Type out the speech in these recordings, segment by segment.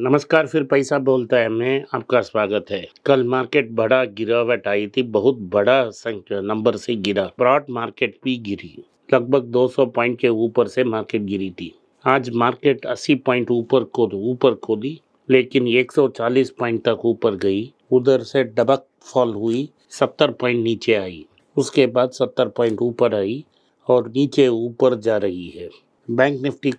नमस्कार, फिर पैसा बोलता है में आपका स्वागत है। कल मार्केट बड़ा गिरावट आई थी, बहुत बड़ा संख्या नंबर से गिरा। ब्रॉड मार्केट भी गिरी, लगभग 200 पॉइंट के ऊपर से मार्केट गिरी थी। आज मार्केट 80 पॉइंट ऊपर खोली, लेकिन 140 पॉइंट तक ऊपर गई। उधर से डबक फॉल हुई, 70 पॉइंट नीचे आई, उसके बाद 70 पॉइंट ऊपर आई और नीचे ऊपर जा रही है। बैंक निफ्टी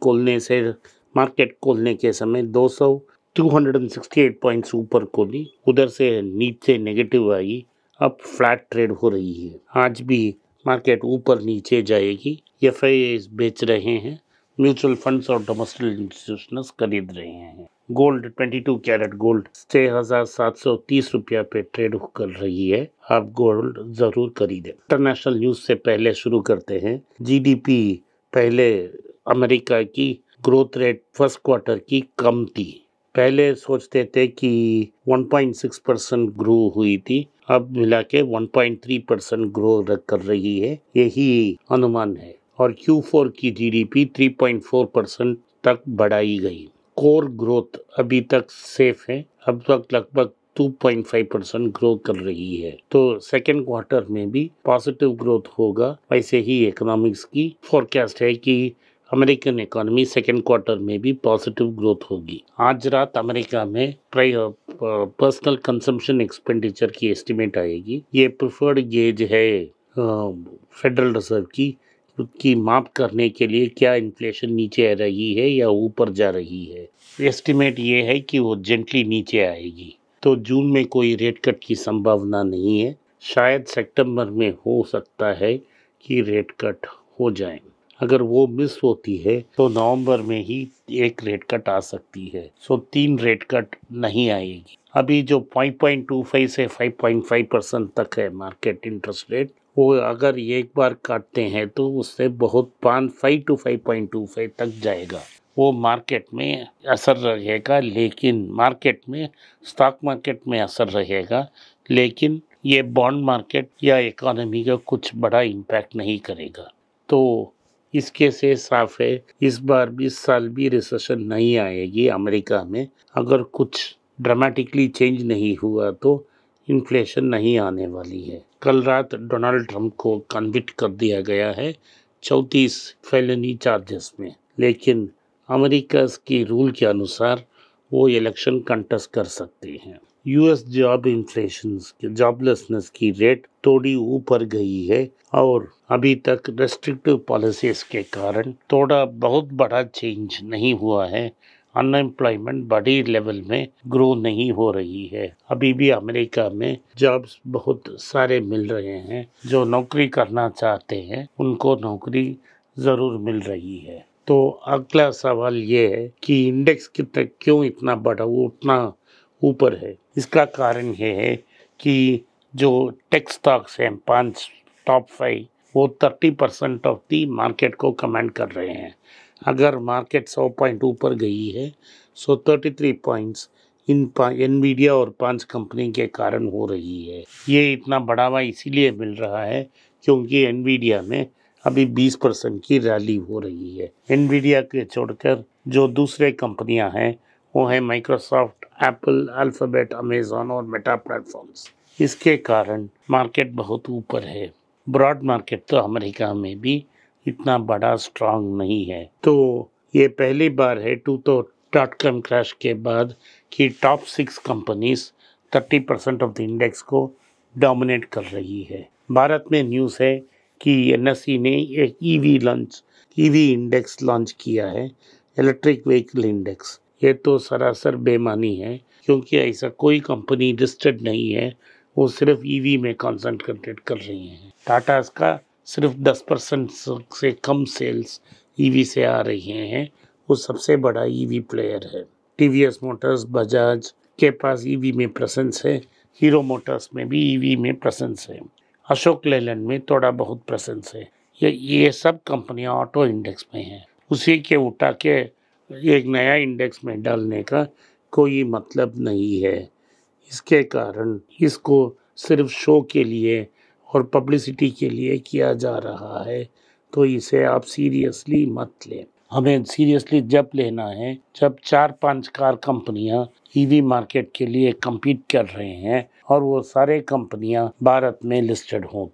मार्केट खोलने के समय 268 पॉइंट्स ऊपर खोली, उधर से नीचे नेगेटिव आई, अब फ्लैट ट्रेड हो रही है। आज भी मार्केट ऊपर नीचे जाएगी। एफआईआईज बेच रहे हैं, म्यूचुअल फंड्स और डोमेस्टिक इंस्टीट्यूशंस खरीद रहे हैं। गोल्ड 22 कैरेट गोल्ड 6,730 रुपया पे ट्रेड कर रही है। आप गोल्ड जरूर खरीदें। इंटरनेशनल न्यूज से पहले शुरू करते हैं। जीडीपी पहले अमेरिका की ग्रोथ रेट फर्स्ट क्वार्टर की कम थी। पहले सोचते थे कि 1.6% ग्रो हुई थी, अब मिला के 1.3% ग्रो कर रही है, यही अनुमान है। और Q4 की जीडीपी 3.4% तक बढ़ाई गई। कोर ग्रोथ अभी तक सेफ है, अब तक लगभग 2.5% ग्रो कर रही है। तो सेकेंड क्वार्टर में भी पॉजिटिव ग्रोथ होगा। वैसे ही इकोनॉमिक्स की फोरकास्ट है कि अमेरिकन इकोनॉमी सेकेंड क्वार्टर में भी पॉजिटिव ग्रोथ होगी। आज रात अमेरिका में पर्सनल कंजम्पशन एक्सपेंडिचर की एस्टिमेट आएगी। ये प्रिफर्ड गेज है फेडरल रिजर्व की माप करने के लिए क्या इन्फ्लेशन नीचे आ रही है या ऊपर जा रही है। एस्टिमेट ये है कि वो जेंटली नीचे आएगी। तो जून में कोई रेट कट की संभावना नहीं है। शायद सितंबर में हो सकता है कि रेट कट हो जाए। अगर वो मिस होती है तो नवंबर में ही एक रेट कट आ सकती है। सो 3 रेट कट नहीं आएगी। अभी जो 5.25 से 5.5% तक है मार्केट इंटरेस्ट रेट, वो अगर एक बार काटते हैं तो उससे बहुत 5 to 5.25 तक जाएगा। वो मार्केट में असर रहेगा, लेकिन स्टॉक मार्केट में असर रहेगा, लेकिन ये बॉन्ड मार्केट या इकोनॉमी का कुछ बड़ा इम्पैक्ट नहीं करेगा। तो इसके से साफ है इस बार भी इस साल भी रिसेशन नहीं आएगी अमेरिका में। अगर कुछ ड्रामेटिकली चेंज नहीं हुआ तो इन्फ्लेशन नहीं आने वाली है। कल रात डोनाल्ड ट्रंप को कन्विक्ट कर दिया गया है 34 फेलिनी चार्जेस में, लेकिन अमेरिका की रूल के अनुसार वो इलेक्शन कंटेस्ट कर सकते हैं। यूएस जॉबलेसनेस की रेट थोड़ी ऊपर गई है और अभी तक रेस्ट्रिक्टिव पॉलिसीज के कारण थोड़ा बहुत बड़ा चेंज नहीं हुआ है। अनएम्प्लॉयमेंट बड़ी लेवल में ग्रो नहीं हो रही है। अभी भी अमेरिका में जॉब्स बहुत सारे मिल रहे हैं। जो नौकरी करना चाहते हैं उनको नौकरी जरूर मिल रही है। तो अगला सवाल ये है कि इंडेक्स क्यों इतना बड़ा उतना ऊपर है। इसका कारण ये है कि जो टेक स्टॉक्स हैं 5 टॉप 5, वो 30% ऑफ दी मार्केट को कमांड कर रहे हैं। अगर मार्केट 100 पॉइंट ऊपर गई है सो 33 पॉइंट्स एनवीडिया और 5 कंपनी के कारण हो रही है। ये इतना बढ़ावा इसीलिए मिल रहा है क्योंकि एनवीडिया में अभी 20% की रैली हो रही है। एनवीडिया के छोड़कर जो दूसरे कंपनियां हैं वो है माइक्रोसॉफ्ट, एप्पल, अल्फाबेट, अमेजॉन और मेटा प्लेटफॉर्म्स। इसके कारण मार्केट बहुत ऊपर है। ब्रॉड मार्केट तो अमेरिका में भी इतना बड़ा स्ट्रांग नहीं है। तो ये पहली बार है .com क्रैश के बाद कि top 6 companies 30% of the index को डोमिनेट कर रही है। भारत में न्यूज़ है कि एनएसई ने एक ईवी इंडेक्स लॉन्च किया है, इलेक्ट्रिक व्हीकल इंडेक्स। ये तो सरासर बेमानी है क्योंकि ऐसा कोई कंपनी लिस्टेड नहीं है। वो सिर्फ ईवी में कॉन्सेंट्रेट कर रही हैं। टाटा का सिर्फ 10% से कम सेल्स ईवी से आ रही हैं। वो सबसे बड़ा ईवी प्लेयर है। टीवीएस मोटर्स, बजाज के पास ईवी में प्रेजेंस है। हीरो मोटर्स में भी ईवी में प्रेजेंस है। अशोक लेलैंड में थोड़ा बहुत प्रेजेंस है। ये सब कंपनियां ऑटो इंडेक्स में हैं। उसी के उठा के एक नया इंडेक्स में डालने का कोई मतलब नहीं है। इसके कारण इसको सिर्फ शो के लिए और पब्लिसिटी के लिए किया जा रहा है, तो इसे आप सीरियसली मत लें। हमें सीरियसली जब लेना है जब 4-5 कार कंपनियां ईवी मार्केट के लिए कम्पीट कर रहे हैं और वो सारे कंपनियां भारत में लिस्टेड हों।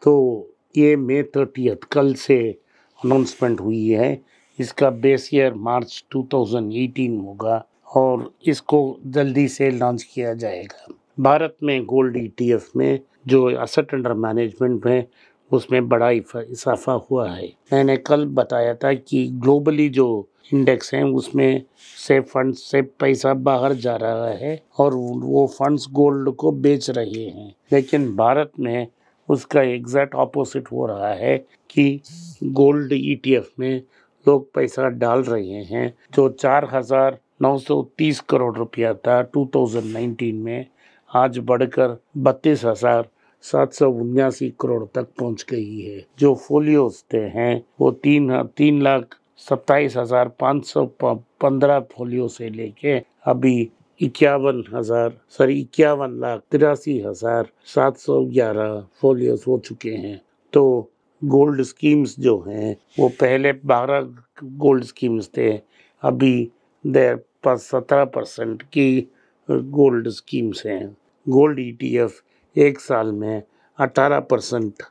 तो ये मई 30 कल से अनाउंसमेंट हुई है। इसका बेस ईयर मार्च 2018 होगा और इसको जल्दी से लॉन्च किया जाएगा। भारत में गोल्ड ईटीएफ में जो एसेट अंडर मैनेजमेंट है उसमें बड़ा इजाफा हुआ है। मैंने कल बताया था कि ग्लोबली जो इंडेक्स हैं उसमें से फंड्स से पैसा बाहर जा रहा है और वो फंड्स गोल्ड को बेच रहे हैं, लेकिन भारत में उसका एग्जैक्ट ऑपोजिट हो रहा है कि गोल्ड ईटीएफ में लोग पैसा डाल रहे हैं। जो 4,930 करोड़ रुपया था 2019 में, आज बढ़कर 32,779 करोड़ तक पहुंच गई है। जो फोलियोज हैं वो 3,27,515 फोलियो से लेके अभी 51,83,711 फोलियोज हो चुके हैं। तो गोल्ड स्कीम्स जो हैं वो पहले 12 गोल्ड स्कीम्स थे, अभी देर पर 17% की गोल्ड स्कीम्स हैं। गोल्ड ईटीएफ एक साल में 18%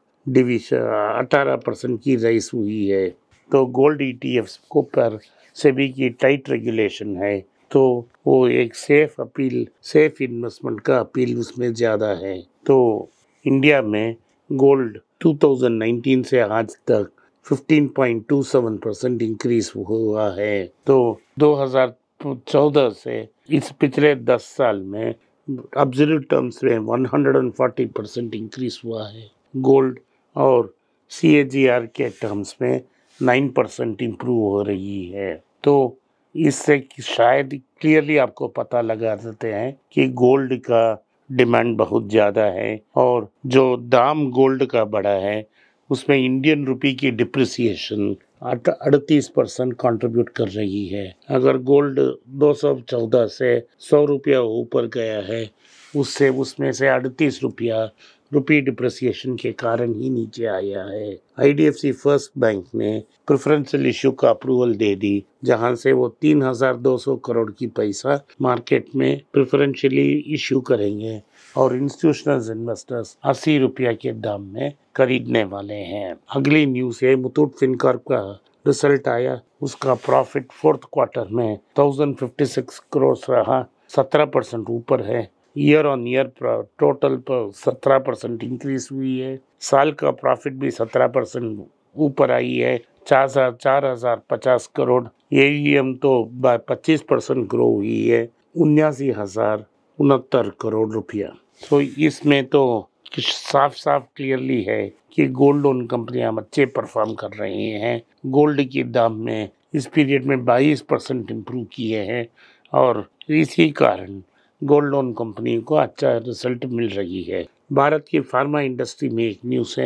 की राइस हुई है। तो गोल्ड ईटीएफ को पर सेबी की टाइट रेगुलेशन है, तो वो एक सेफ इन्वेस्टमेंट का अपील उसमें ज़्यादा है। तो इंडिया में गोल्ड 2019 से आज तक 15.27% इंक्रीज हुआ है। तो 2014 से इस पिछले 10 साल में एब्सोल्यूट टर्म्स में 140% इंक्रीज हुआ है गोल्ड, और CAGR के टर्म्स में 9% इम्प्रूव हो रही है। तो इससे शायद क्लियरली आपको पता लगा देते हैं कि गोल्ड का डिमांड बहुत ज़्यादा है और जो दाम गोल्ड का बढ़ा है उसमें इंडियन रुपी की डिप्रिसिएशन 38% कंट्रीब्यूट कर रही है। अगर गोल्ड 214 से 100 रुपया ऊपर गया है उसमें से 38 रुपया रुपी डिप्रिसिएशन के कारण ही नीचे आया है। IDFC फर्स्ट बैंक ने प्रेफरेंशियल इश्यू का अप्रूवल दे दी, जहां से वो 3,200 करोड़ की पैसा मार्केट में प्रेफरेंशियली इश्यू करेंगे और इंस्टीट्यूशनल इन्वेस्टर्स 80 रुपया के दाम में खरीदने वाले हैं। अगली न्यूज़ है मुथूट फिनकॉर्प का रिजल्ट आया। उसका प्रॉफिट फोर्थ क्वार्टर में 1056 करोड़ रहा, 17% ऊपर है। ईयर ऑन ईयर टोटल पर 17% इंक्रीज हुई है। साल का प्रॉफिट भी 17% ऊपर आई है, 4,050 करोड़। AUM तो 25% ग्रो हुई है, 79,069 करोड़ रुपया। तो इसमें तो साफ क्लियरली है कि गोल्ड लोन कंपनियां अच्छे परफॉर्म कर रही हैं। गोल्ड के दाम में इस पीरियड में 22% इम्प्रूव किए हैं और इसी कारण गोल्ड लोन कंपनी को अच्छा रिजल्ट मिल रही है। भारत की फार्मा इंडस्ट्री में एक न्यूज़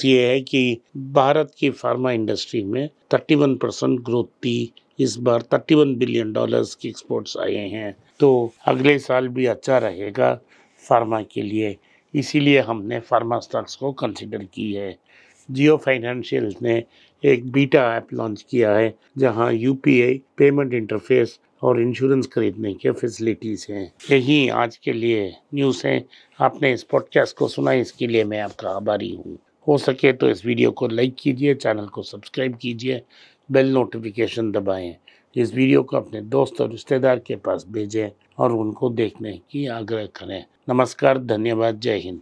है कि भारत की फार्मा इंडस्ट्री में 31% ग्रोथ थी। इस बार $31 बिलियन की एक्सपोर्ट्स आए हैं, तो अगले साल भी अच्छा रहेगा फार्मा के लिए, इसीलिए हमने फार्मा स्टॉक्स को कंसिडर की है। जियो फाइनेंशियल ने एक बीटा ऐप लॉन्च किया है जहां UPI पेमेंट इंटरफेस और इंश्योरेंस खरीदने के फैसिलिटीज हैं। यही आज के लिए न्यूज़ है। आपने इस पॉडकास्ट को सुना, इसके लिए मैं आपका आभारी हूँ। हो सके तो इस वीडियो को लाइक कीजिए, चैनल को सब्सक्राइब कीजिए, बेल नोटिफिकेशन दबाएं। इस वीडियो को अपने दोस्त और रिश्तेदार के पास भेजें और उनको देखने की आग्रह करें। नमस्कार, धन्यवाद, जय हिंद।